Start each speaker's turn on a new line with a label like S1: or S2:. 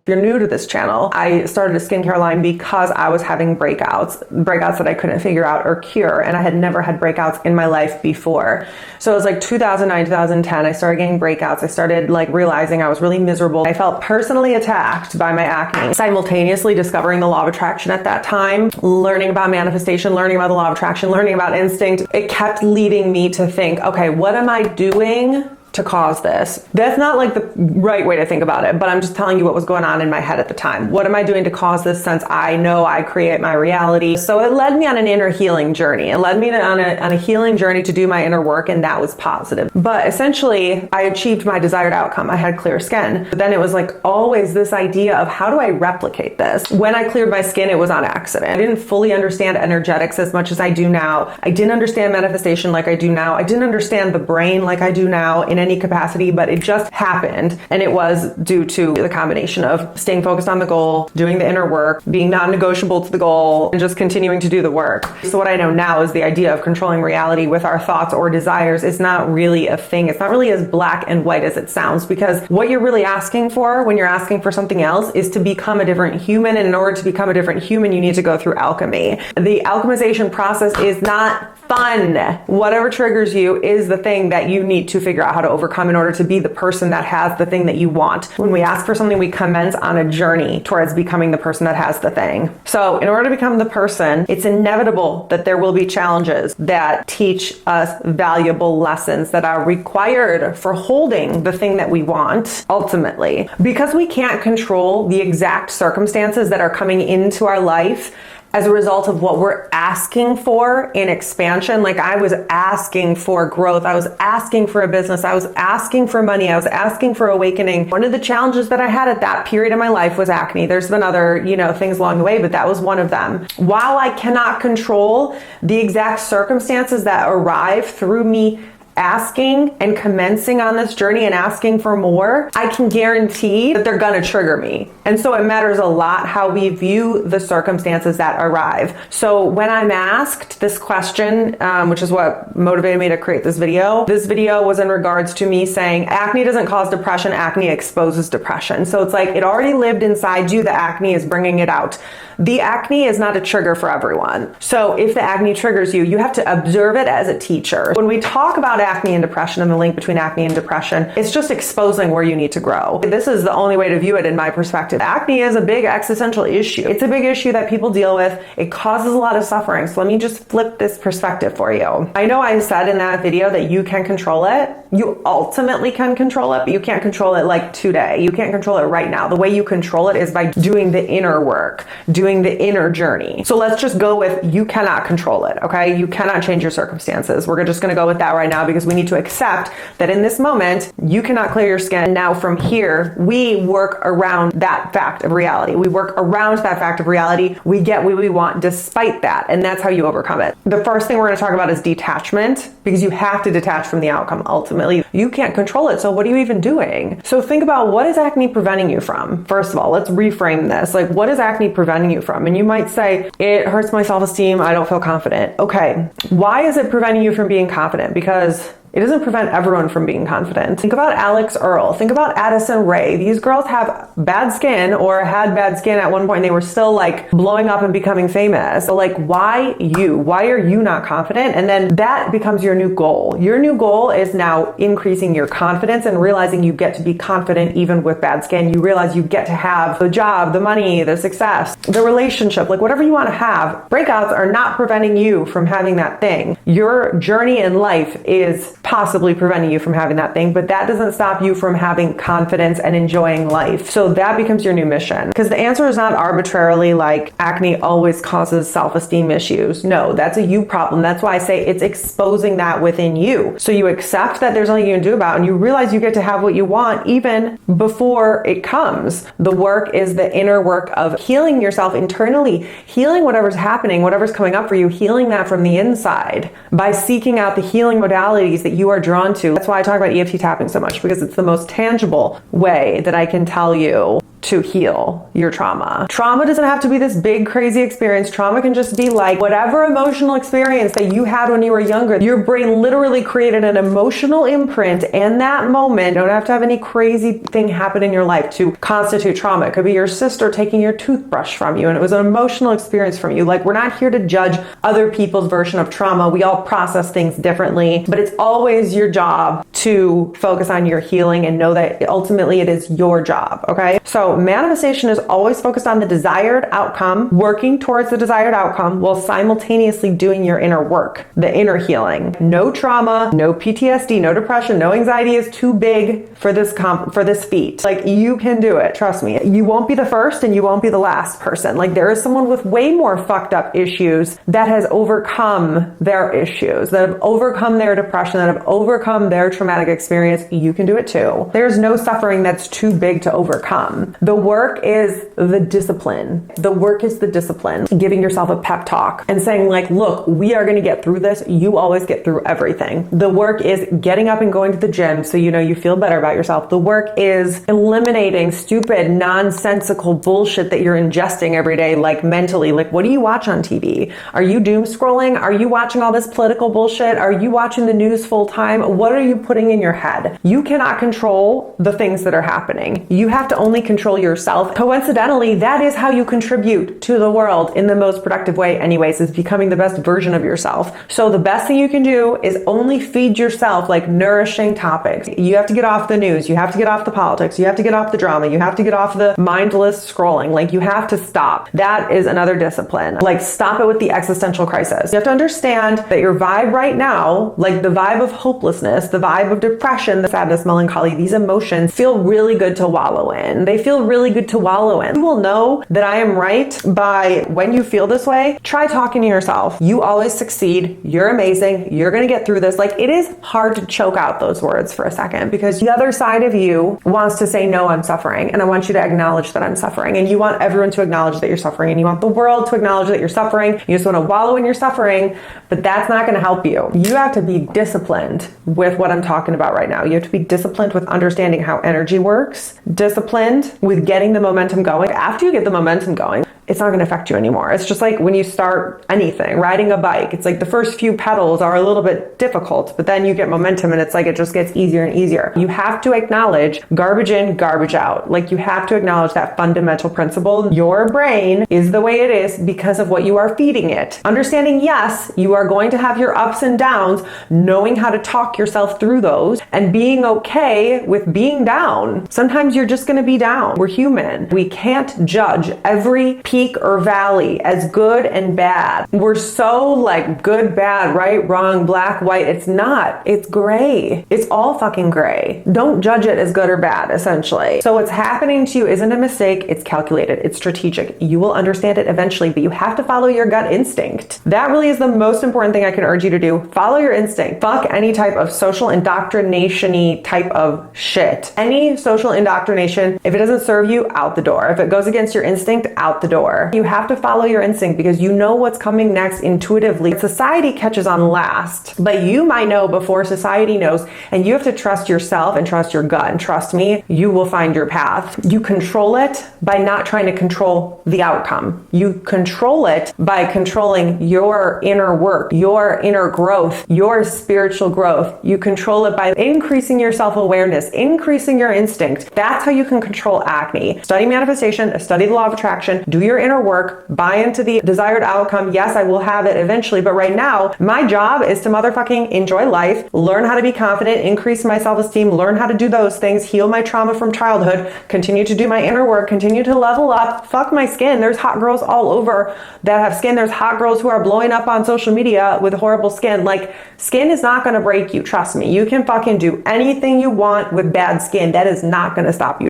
S1: If you're new to this channel, I started a skincare line because I was having breakouts that I couldn't figure out or cure, and I had never had breakouts in my life before. So it was like 2009, 2010, I started getting breakouts. I started like realizing I was really miserable. I felt personally attacked by my acne. Simultaneously discovering the law of attraction at that time, learning about manifestation, learning about the law of attraction, learning about instinct. It kept leading me to think, okay, what am I doing to cause this? That's not like the right way to think about it, but I'm just telling you what was going on in my head at the time. What am I doing to cause this, since I know I create my reality? So it led me on an inner healing journey. It led me on a healing journey to do my inner work, and that was positive. But essentially, I achieved my desired outcome. I had clear skin. But then it was like always this idea of, how do I replicate this? When I cleared my skin, it was on accident. I didn't fully understand energetics as much as I do now. I didn't understand manifestation like I do now. I didn't understand the brain like I do now in any capacity, but it just happened. And it was due to the combination of staying focused on the goal, doing the inner work, being non-negotiable to the goal, and just continuing to do the work. So what I know now is the idea of controlling reality with our thoughts or desires is not really a thing. It's not really as black and white as it sounds, because what you're really asking for when you're asking for something else is to become a different human. And in order to become a different human, you need to go through alchemy. The alchemization process is not fun. Whatever triggers you is the thing that you need to figure out how to overcome in order to be the person that has the thing that you want. When we ask for something, we commence on a journey towards becoming the person that has the thing. So in order to become the person, it's inevitable that there will be challenges that teach us valuable lessons that are required for holding the thing that we want ultimately. Because we can't control the exact circumstances that are coming into our life as a result of what we're asking for in expansion. Like I was asking for growth. I was asking for a business. I was asking for money. I was asking for awakening. One of the challenges that I had at that period of my life was acne. There's been other, things along the way, but that was one of them. While I cannot control the exact circumstances that arrive through me asking and commencing on this journey and asking for more, I can guarantee that they're gonna trigger me. And so it matters a lot how we view the circumstances that arrive. So when I'm asked this question, which is what motivated me to create this video was in regards to me saying, acne doesn't cause depression, acne exposes depression. So it's like, it already lived inside you, the acne is bringing it out. The acne is not a trigger for everyone. So if the acne triggers you, you have to observe it as a teacher. When we talk about acne and depression and the link between acne and depression, it's just exposing where you need to grow. This is the only way to view it in my perspective. Acne is a big existential issue. It's a big issue that people deal with. It causes a lot of suffering. So let me just flip this perspective for you. I know I said in that video that you can control it. You ultimately can control it, but you can't control it like today. You can't control it right now. The way you control it is by doing the inner work, doing the inner journey. So let's just go with, you cannot control it, okay? You cannot change your circumstances. We're just gonna go with that right now, because we need to accept that in this moment, you cannot clear your skin. Now from here, we work around that fact of reality. We work around that fact of reality. We get what we want despite that, and that's how you overcome it. The first thing we're gonna talk about is detachment, because you have to detach from the outcome ultimately. You can't control it, so what are you even doing? So think about, what is acne preventing you from? First of all, let's reframe this. Like, what is acne preventing you from? And you might say, it hurts my self-esteem, I don't feel confident. Okay, why is it preventing you from being confident? Because it doesn't prevent everyone from being confident. Think about Alex Earl. Think about Addison Rae. These girls have bad skin, or had bad skin at one point. They were still like blowing up and becoming famous. So like, why you? Why are you not confident? And then that becomes your new goal. Your new goal is now increasing your confidence and realizing you get to be confident even with bad skin. You realize you get to have the job, the money, the success, the relationship, like whatever you want to have. Breakouts are not preventing you from having that thing. Your journey in life is possibly preventing you from having that thing, but that doesn't stop you from having confidence and enjoying life. So that becomes your new mission. Because the answer is not arbitrarily like acne always causes self-esteem issues. No, that's a you problem. That's why I say it's exposing that within you. So you accept that there's nothing you can do about it, and you realize you get to have what you want even before it comes. The work is the inner work of healing yourself internally, healing whatever's happening, whatever's coming up for you, healing that from the inside by seeking out the healing modalities that you are drawn to. That's why I talk about EFT tapping so much, because it's the most tangible way that I can tell you to heal your trauma. Trauma doesn't have to be this big, crazy experience. Trauma can just be like whatever emotional experience that you had when you were younger. Your brain literally created an emotional imprint in that moment. You don't have to have any crazy thing happen in your life to constitute trauma. It could be your sister taking your toothbrush from you and it was an emotional experience from you. Like, we're not here to judge other people's version of trauma. We all process things differently, but it's always your job to focus on your healing and know that ultimately it is your job, okay? So manifestation is always focused on the desired outcome, working towards the desired outcome while simultaneously doing your inner work, the inner healing. No trauma, no PTSD, no depression, no anxiety is too big for this feat. Like, you can do it. Trust me. You won't be the first and you won't be the last person. Like, there is someone with way more fucked up issues that has overcome their issues, that have overcome their depression, that have overcome their traumatic experience. You can do it too. There's no suffering that's too big to overcome. The work is the discipline. The work is the discipline. Giving yourself a pep talk and saying like, look, we are going to get through this. You always get through everything. The work is getting up and going to the gym so you know you feel better about yourself. The work is eliminating stupid, nonsensical bullshit that you're ingesting every day, like mentally. Like, what do you watch on TV? Are you doom scrolling? Are you watching all this political bullshit? Are you watching the news full time? What are you putting in your head? You cannot control the things that are happening. You have to only control yourself. Coincidentally, that is how you contribute to the world in the most productive way anyways, is becoming the best version of yourself. So the best thing you can do is only feed yourself like nourishing topics. You have to get off the news. You have to get off the politics. You have to get off the drama. You have to get off the mindless scrolling. Like, you have to stop. That is another discipline. Like, stop it with the existential crisis. You have to understand that your vibe right now, like the vibe of hopelessness, the vibe of depression, the sadness, melancholy, these emotions feel really good to wallow in. They feel really good to wallow in. You will know that I am right by when you feel this way, try talking to yourself. You always succeed. You're amazing. You're going to get through this. Like, it is hard to choke out those words for a second because the other side of you wants to say, no, I'm suffering. And I want you to acknowledge that I'm suffering. And you want everyone to acknowledge that you're suffering. And you want the world to acknowledge that you're suffering. You just want to wallow in your suffering, but that's not going to help you. You have to be disciplined with what I'm talking about right now. You have to be disciplined with understanding how energy works, disciplined with getting the momentum going. After you get the momentum going, it's not going to affect you anymore. It's just like when you start anything, riding a bike. It's like the first few pedals are a little bit difficult, but then you get momentum and it's like it just gets easier and easier. You have to acknowledge garbage in, garbage out. Like, you have to acknowledge that fundamental principle. Your brain is the way it is because of what you are feeding it. Understanding, yes, you are going to have your ups and downs, knowing how to talk yourself through those and being okay with being down. Sometimes you're just going to be down. We're human. We can't judge every peak or valley as good and bad. We're so like good, bad, right, wrong, black, white. It's not. It's gray. It's all fucking gray. Don't judge it as good or bad, essentially. So what's happening to you isn't a mistake. It's calculated. It's strategic. You will understand it eventually, but you have to follow your gut instinct. That really is the most important thing I can urge you to do. Follow your instinct. Fuck any type of social indoctrination-y type of shit. Any social indoctrination, if it doesn't serve you, out the door. If it goes against your instinct, out the door. You have to follow your instinct because you know what's coming next intuitively. Society catches on last, but you might know before society knows, and you have to trust yourself and trust your gut. And trust me, you will find your path. You control it by not trying to control the outcome. You control it by controlling your inner work, your inner growth, your spiritual growth. You control it by increasing your self-awareness, increasing your instinct. That's how you can control acne. Study manifestation, study the law of attraction, do your inner work, buy into the desired outcome. Yes, I will have it eventually, but right now, my job is to motherfucking enjoy life, learn how to be confident, increase my self-esteem, learn how to do those things, heal my trauma from childhood, continue to do my inner work, continue to level up, fuck my skin. There's hot girls all over that have skin. There's hot girls who are blowing up on social media with horrible skin. Like, skin is not going to break you. Trust me. You can fucking do anything you want with bad skin. That is not going to stop you.